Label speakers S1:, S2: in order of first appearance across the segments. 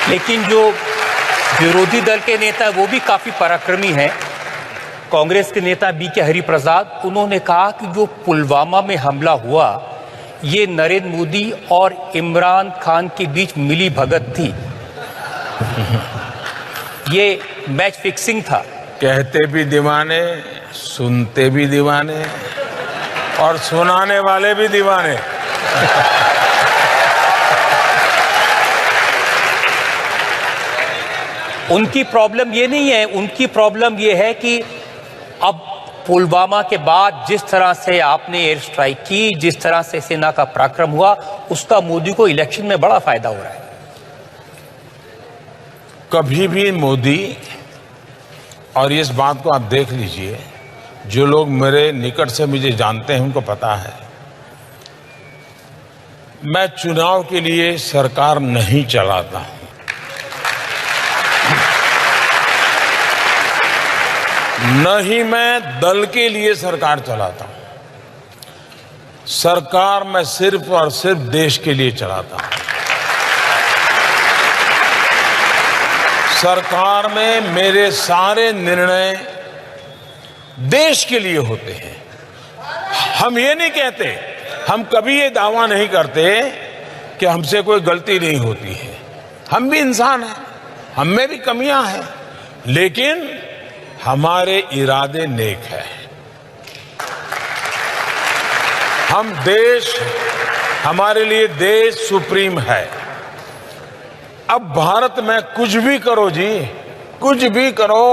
S1: लेकिन जो विरोधी दल के नेता वो भी काफी पराक्रमी हैं। कांग्रेस के नेता बी.के. हरिप्रसाद, उन्होंने कहा कि जो पुलवामा में हमला हुआ ये नरेंद्र मोदी और इमरान खान के बीच मिली भगत थी, ये मैच फिक्सिंग था।
S2: कहते भी दीवाने, सुनते भी दीवाने और सुनाने वाले भी दीवाने।
S1: उनकी प्रॉब्लम ये नहीं है, उनकी प्रॉब्लम ये है कि अब पुलवामा के बाद जिस तरह से आपने एयर स्ट्राइक की, जिस तरह से सेना का पराक्रम हुआ, उसका मोदी को इलेक्शन में बड़ा फायदा हो रहा है।
S2: कभी भी मोदी, और इस बात को आप देख लीजिए, जो लोग मेरे निकट से मुझे जानते हैं उनको पता है, मैं चुनाव के लिए सरकार नहीं चलाता हूं। न ही मैं दल के लिए सरकार चलाता हूं। सरकार मैं सिर्फ और सिर्फ देश के लिए चलाता हूं। सरकार में मेरे सारे निर्णय देश के लिए होते हैं। हम ये नहीं कहते, हम कभी ये दावा नहीं करते कि हमसे कोई गलती नहीं होती है। हम भी इंसान हैं, हम में भी कमियां हैं, लेकिन हमारे इरादे नेक है। हम देश, हमारे लिए देश सुप्रीम है। अब भारत में कुछ भी करो जी, कुछ भी करो,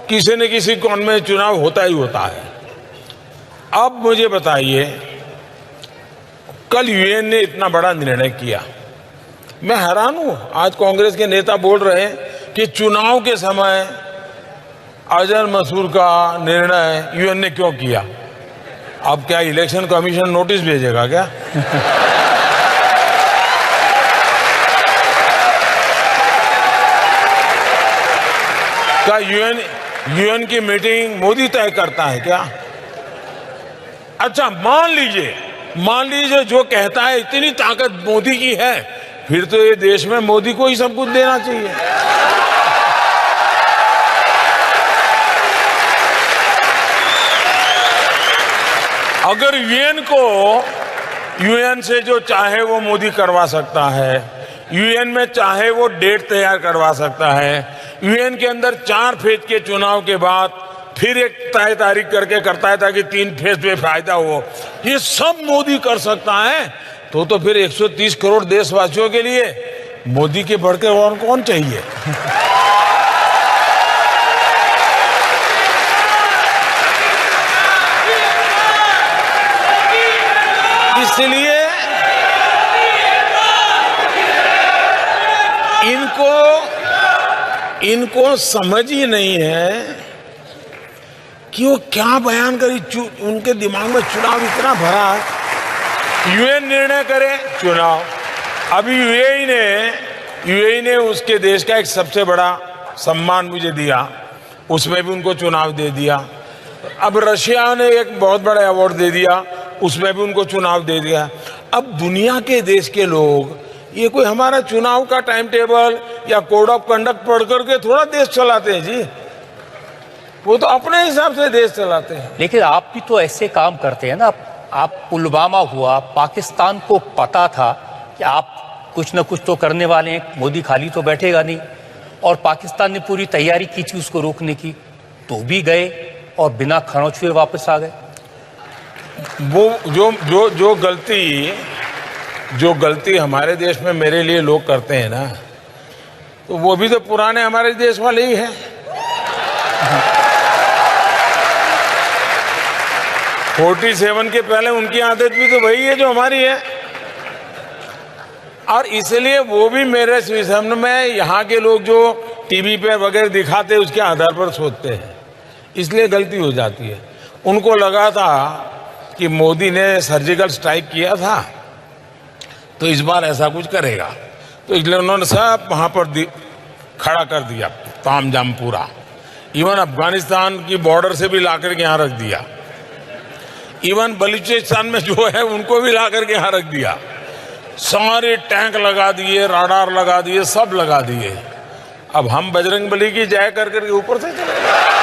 S2: किसी न किसी कोण में चुनाव होता ही होता है। अब मुझे बताइए, कल यूएन ने इतना बड़ा निर्णय किया, मैं हैरान हूं। आज कांग्रेस के नेता बोल रहे हैं कि चुनाव के समय अजहर मसूद का निर्णय यूएन ने क्यों किया। अब क्या इलेक्शन कमीशन नोटिस भेजेगा क्या? क्या यूएन की मीटिंग मोदी तय करता है क्या? अच्छा, मान लीजिए जो कहता है इतनी ताकत मोदी की है, फिर तो ये देश में मोदी को ही सब कुछ देना चाहिए। अगर यूएन से जो चाहे वो मोदी करवा सकता है, यूएन में चाहे वो डेट तैयार करवा सकता है, यूएन के अंदर 4 फेज के चुनाव के बाद फिर एक तय तारीख करके करता है ताकि 3 फेज में फायदा हो, ये सब मोदी कर सकता है, तो फिर 130 करोड़ देशवासियों के लिए मोदी के बढ़कर और कौन चाहिए? इसलिए इनको समझ ही नहीं है कि वो क्या बयान करी। उनके दिमाग में चुनाव इतना भरा है। यूएन निर्णय करे चुनाव। अभी यूएई ने उसके देश का एक सबसे बड़ा सम्मान मुझे दिया, उसमें भी उनको चुनाव दे दिया। अब रशिया ने एक बहुत बड़ा अवार्ड दे दिया, उसमें भी उनको चुनाव दे दिया। अब दुनिया के देश के लोग ये कोई हमारा चुनाव का टाइम टेबल या कोड ऑफ कंडक्ट पढ़ करके थोड़ा देश चलाते हैं जी, वो तो अपने हिसाब से देश चलाते हैं।
S1: लेकिन आप भी तो ऐसे काम करते हैं ना। आप पुलवामा हुआ, पाकिस्तान को पता था कि आप कुछ न कुछ तो करने वाले हैं, मोदी खाली तो बैठेगा नहीं, और पाकिस्तान ने पूरी तैयारी की थी उसको रोकने की, तो भी गए और बिना खरोंच हुए वापस आ गए।
S2: वो जो गलती हमारे देश में मेरे लिए लोग करते हैं ना, तो वो भी तो पुराने हमारे देश वाले ही हैं। फोर्टी 47 के पहले उनकी आदत भी तो वही है जो हमारी है, और इसलिए वो भी मेरे सामने में यहाँ के लोग जो टीवी पे वगैरह दिखाते हैं उसके आधार पर सोचते हैं, इसलिए गलती हो जाती है। उनको लगा था कि मोदी ने सर्जिकल स्ट्राइक किया था तो इस बार ऐसा कुछ करेगा, तो इसलिए उन्होंने सब वहां पर खड़ा कर दिया, तामझाम पूरा। इवन अफगानिस्तान की बॉर्डर से भी लाकर के यहाँ रख दिया, इवन बलूचिस्तान में जो है उनको भी लाकर के यहाँ रख दिया। सारे टैंक लगा दिए, राडार लगा दिए, सब लगा दिए। अब हम बजरंग बली की जय कर करके ऊपर से चले गए।